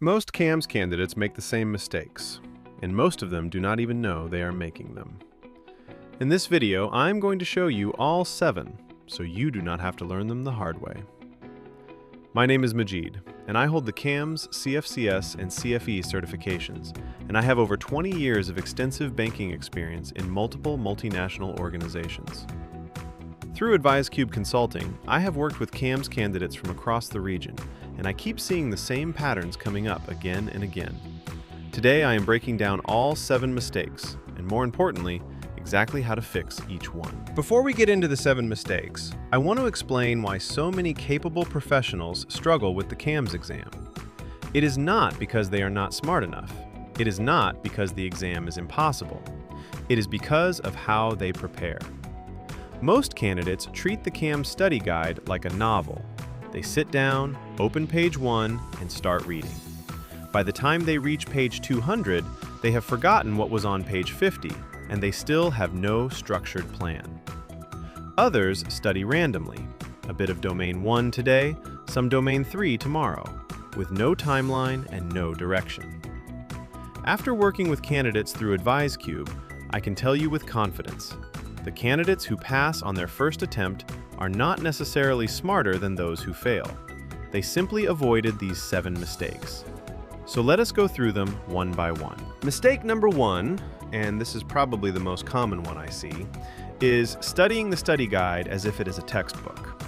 Most CAMS candidates make the same mistakes, and most of them do not even know they are making them. In this video, I'm going to show you all 7, so you do not have to learn them the hard way. My name is Majid, and I hold the CAMS, CFCS, and CFE certifications, and I have over 20 years of extensive banking experience in multiple multinational organizations. Through AdviseCube Consulting, I have worked with CAMS candidates from across the region, and I keep seeing the same patterns coming up again and again. Today, I am breaking down all 7 mistakes, and more importantly, exactly how to fix each one. Before we get into the 7 mistakes, I want to explain why so many capable professionals struggle with the CAMS exam. It is not because they are not smart enough. It is not because the exam is impossible. It is because of how they prepare. Most candidates treat the CAMS study guide like a novel. They sit down, open page 1, and start reading. By the time they reach page 200, they have forgotten what was on page 50, and they still have no structured plan. Others study randomly, a bit of Domain 1 today, some Domain 3 tomorrow, with no timeline and no direction. After working with candidates through AdviseCube, I can tell you with confidence, the candidates who pass on their first attempt are not necessarily smarter than those who fail. They simply avoided these 7 mistakes. So let us go through them one by one. Mistake number 1, and this is probably the most common one I see, is studying the study guide as if it is a textbook.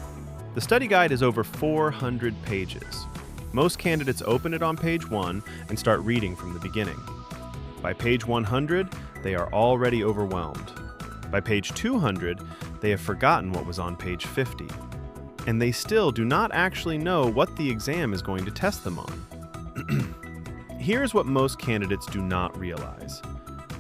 The study guide is over 400 pages. Most candidates open it on page 1 and start reading from the beginning. By page 100, they are already overwhelmed. By page 200, they have forgotten what was on page 50. And they still do not actually know what the exam is going to test them on. Here's what most candidates do not realize.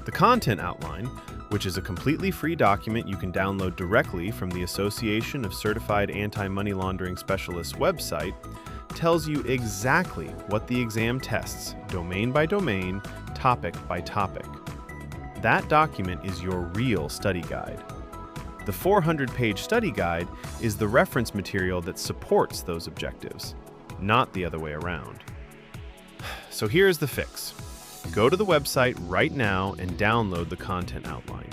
The content outline, which is a completely free document you can download directly from the Association of Certified Anti-Money Laundering Specialists website, tells you exactly what the exam tests, domain by domain, topic by topic. That document is your real study guide. The 400-page study guide is the reference material that supports those objectives, not the other way around. So here's the fix. Go to the website right now and download the content outline.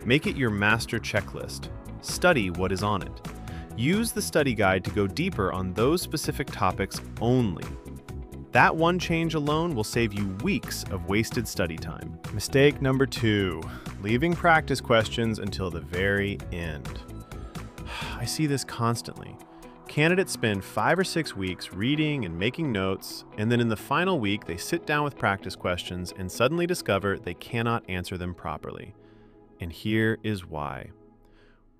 Make it your master checklist. Study what is on it. Use the study guide to go deeper on those specific topics only. That one change alone will save you weeks of wasted study time. Mistake number 2, leaving practice questions until the very end. I see this constantly. Candidates spend 5 or 6 weeks reading and making notes, and then in the final week they sit down with practice questions and suddenly discover they cannot answer them properly. And here is why.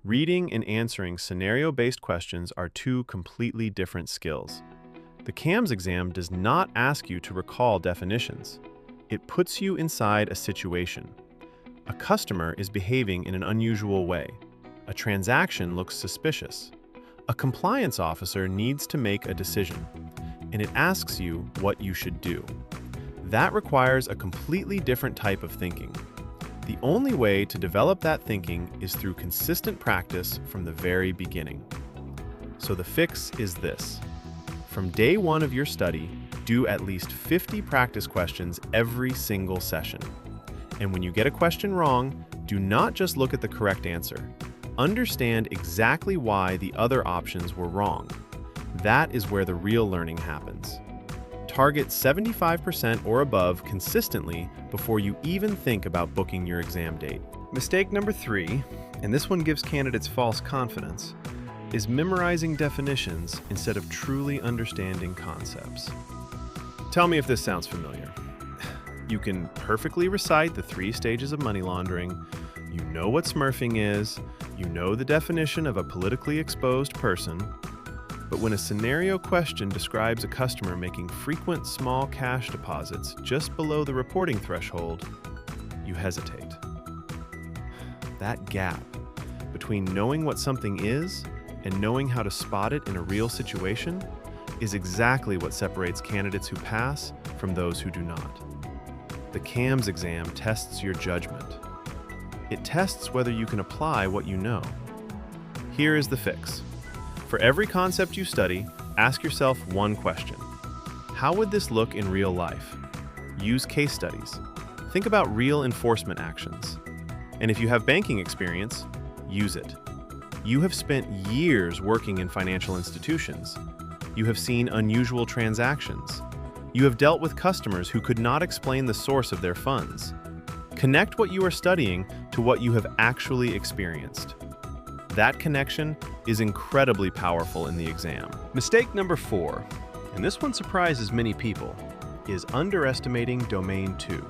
Reading and answering scenario-based questions are 2 completely different skills. The CAMS exam does not ask you to recall definitions. It puts you inside a situation. A customer is behaving in an unusual way. A transaction looks suspicious. A compliance officer needs to make a decision, and it asks you what you should do. That requires a completely different type of thinking. The only way to develop that thinking is through consistent practice from the very beginning. So the fix is this. From day 1 of your study, do at least 50 practice questions every single session. And when you get a question wrong, do not just look at the correct answer. Understand exactly why the other options were wrong. That is where the real learning happens. Target 75% or above consistently before you even think about booking your exam date. Mistake number 3, and this one gives candidates false confidence, is memorizing definitions instead of truly understanding concepts. Tell me if this sounds familiar. You can perfectly recite the 3 stages of money laundering, you know what smurfing is, you know the definition of a politically exposed person, but when a scenario question describes a customer making frequent small cash deposits just below the reporting threshold, you hesitate. That gap between knowing what something is and knowing how to spot it in a real situation is exactly what separates candidates who pass from those who do not. The CAMS exam tests your judgment. It tests whether you can apply what you know. Here is the fix. For every concept you study, ask yourself one question. how would this look in real life? Use case studies. Think about real enforcement actions. And if you have banking experience, use it. You have spent years working in financial institutions. You have seen unusual transactions. You have dealt with customers who could not explain the source of their funds. Connect what you are studying to what you have actually experienced. That connection is incredibly powerful in the exam. Mistake number 4, and this one surprises many people, is underestimating Domain 2.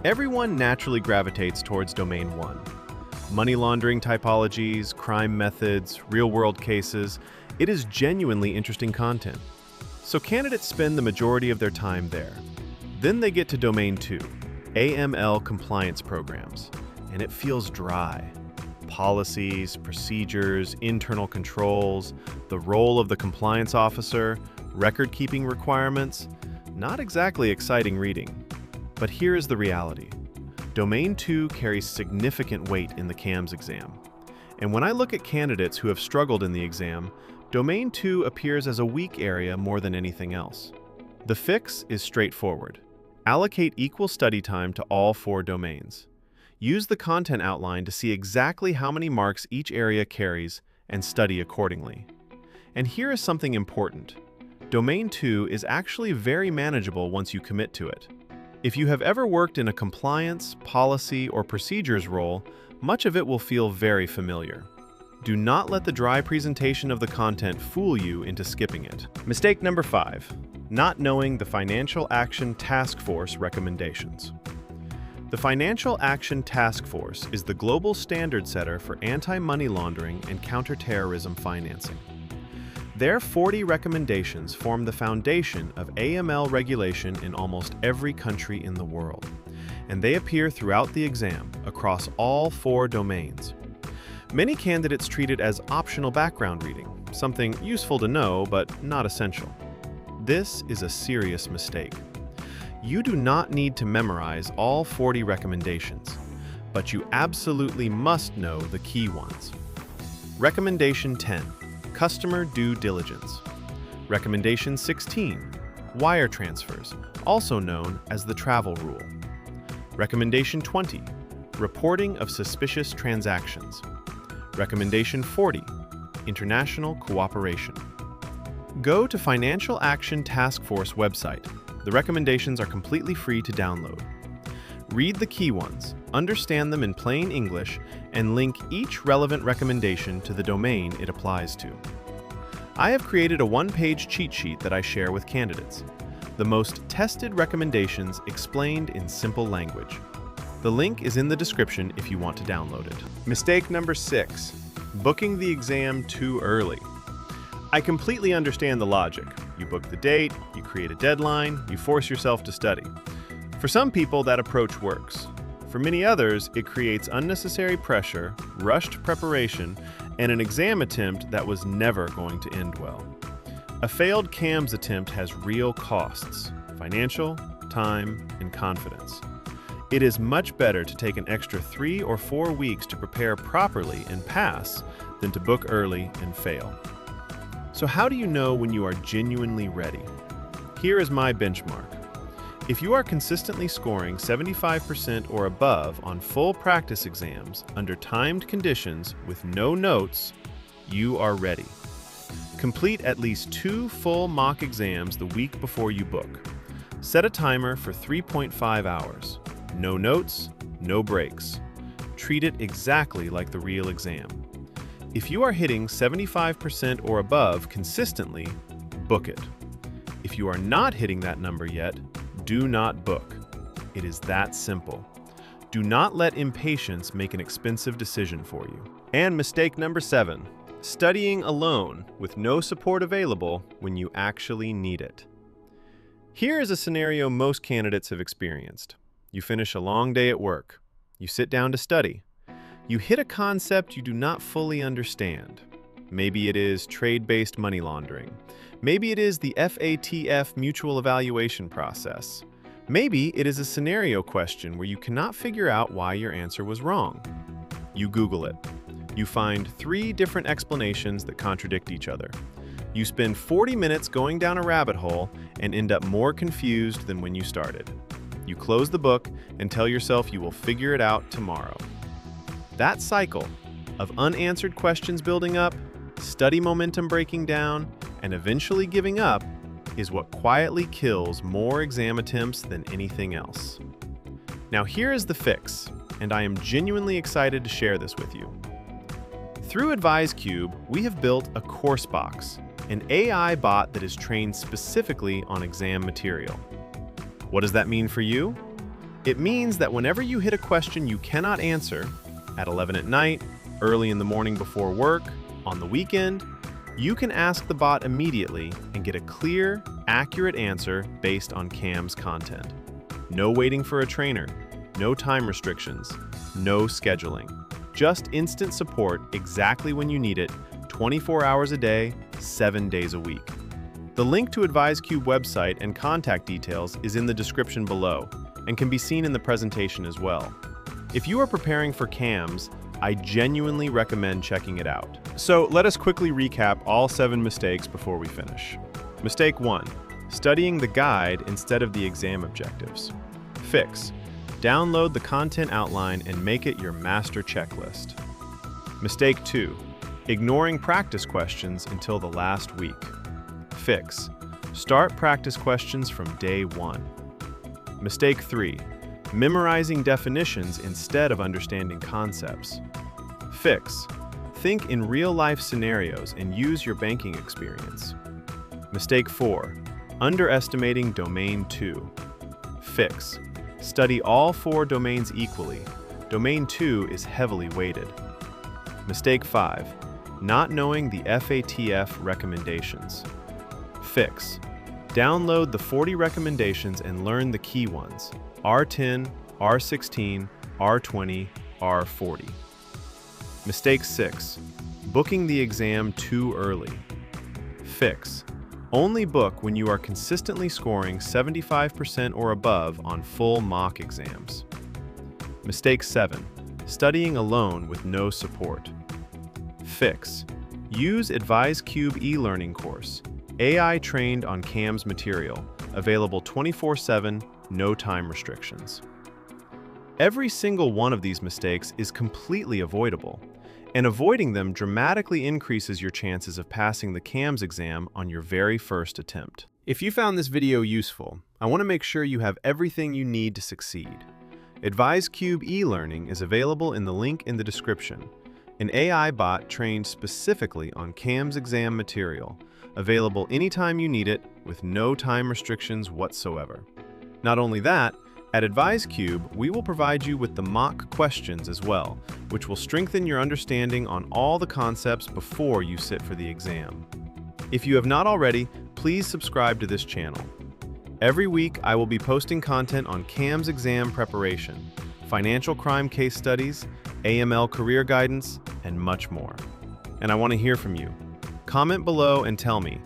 Everyone naturally gravitates towards Domain 1. Money laundering typologies, crime methods, real-world cases. It is genuinely interesting content. So candidates spend the majority of their time there. Then they get to Domain 2, AML compliance programs, and it feels dry. Policies, procedures, internal controls, the role of the compliance officer, record-keeping requirements. Not exactly exciting reading. But here is the reality. Domain 2 carries significant weight in the CAMS exam. And when I look at candidates who have struggled in the exam, Domain 2 appears as a weak area more than anything else. The fix is straightforward. Allocate equal study time to all 4 domains. Use the content outline to see exactly how many marks each area carries and study accordingly. And here is something important. Domain 2 is actually very manageable once you commit to it. If you have ever worked in a compliance, policy, or procedures role, much of it will feel very familiar. Do not let the dry presentation of the content fool you into skipping it. Mistake number 5, not knowing the Financial Action Task Force recommendations. The Financial Action Task Force is the global standard setter for anti-money laundering and counterterrorism financing. Their 40 recommendations form the foundation of AML regulation in almost every country in the world, and they appear throughout the exam across all 4 domains. Many candidates treat it as optional background reading, something useful to know but not essential. This is a serious mistake. You do not need to memorize all 40 recommendations, but you absolutely must know the key ones. Recommendation 10. Customer due diligence. Recommendation 16. Wire transfers, also known as the travel rule. Recommendation 20. Reporting of suspicious transactions. Recommendation 40. International cooperation. Go to Financial Action Task Force website. The recommendations are completely free to download. Read the key ones, understand them in plain English, and link each relevant recommendation to the domain it applies to. I have created a one-page cheat sheet that I share with candidates. The most tested recommendations explained in simple language. The link is in the description if you want to download it. Mistake number 6, booking the exam too early. I completely understand the logic. You book the date, you create a deadline, you force yourself to study. For some people, that approach works. For many others, it creates unnecessary pressure, rushed preparation, and an exam attempt that was never going to end well. A failed CAMS attempt has real costs: financial, time, and confidence. It is much better to take an extra 3 or 4 weeks to prepare properly and pass than to book early and fail. So how do you know when you are genuinely ready? Here is my benchmark. If you are consistently scoring 75% or above on full practice exams under timed conditions with no notes, you are ready. Complete at least 2 full mock exams the week before you book. Set a timer for 3.5 hours. No notes, no breaks. Treat it exactly like the real exam. If you are hitting 75% or above consistently, book it. If you are not hitting that number yet, do not book. It is that simple. Do not let impatience make an expensive decision for you. And mistake number 7, studying alone with no support available when you actually need it. Here is a scenario most candidates have experienced. You finish a long day at work. You sit down to study. You hit a concept you do not fully understand. Maybe it is trade-based money laundering. Maybe it is the FATF mutual evaluation process. Maybe it is a scenario question where you cannot figure out why your answer was wrong. You Google it. You find 3 different explanations that contradict each other. You spend 40 minutes going down a rabbit hole and end up more confused than when you started. You close the book and tell yourself you will figure it out tomorrow. That cycle of unanswered questions building up, study momentum breaking down, and eventually giving up is what quietly kills more exam attempts than anything else. Now here is the fix, and I am genuinely excited to share this with you. Through AdviseCube, we have built a course box, an AI bot that is trained specifically on exam material. What does that mean for you? It means that whenever you hit a question you cannot answer, at 11 at night, early in the morning before work, on the weekend, you can ask the bot immediately and get a clear, accurate answer based on CAMS content. No waiting for a trainer, no time restrictions, no scheduling. Just instant support exactly when you need it, 24 hours a day, 7 days a week. The link to AdviseCube website and contact details is in the description below and can be seen in the presentation as well. If you are preparing for CAMS, I genuinely recommend checking it out. So let us quickly recap all 7 mistakes before we finish. Mistake 1. Studying the guide instead of the exam objectives. Fix. Download the content outline and make it your master checklist. Mistake 2. Ignoring practice questions until the last week. Fix. Start practice questions from day 1. Mistake 3. Memorizing definitions instead of understanding concepts. Fix. Think in real-life scenarios and use your banking experience. Mistake 4. Underestimating Domain 2. Fix. Study all 4 domains equally. Domain 2 is heavily weighted. Mistake 5. Not knowing the FATF Recommendations. Fix. Download the 40 recommendations and learn the key ones: R10, R16, R20, R40. Mistake 6. Booking the exam too early. Fix. Only book when you are consistently scoring 75% or above on full mock exams. Mistake 7. Studying alone with no support. Fix. Use AdviseCube eLearning course, AI trained on CAMS material, available 24/7, no time restrictions. Every single one of these mistakes is completely avoidable, and avoiding them dramatically increases your chances of passing the CAMS exam on your very first attempt. If you found this video useful, I want to make sure you have everything you need to succeed. AdviseCube eLearning is available in the link in the description, an AI bot trained specifically on CAMS exam material, available anytime you need it with no time restrictions whatsoever. Not only that, at AdviseCube, we will provide you with the mock questions as well, which will strengthen your understanding on all the concepts before you sit for the exam. If you have not already, please subscribe to this channel. Every week, I will be posting content on CAMS exam preparation, financial crime case studies, AML career guidance, and much more. And I want to hear from you. Comment below and tell me,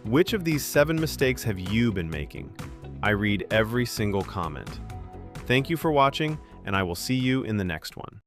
which of these 7 mistakes have you been making? I read every single comment. Thank you for watching, and I will see you in the next one.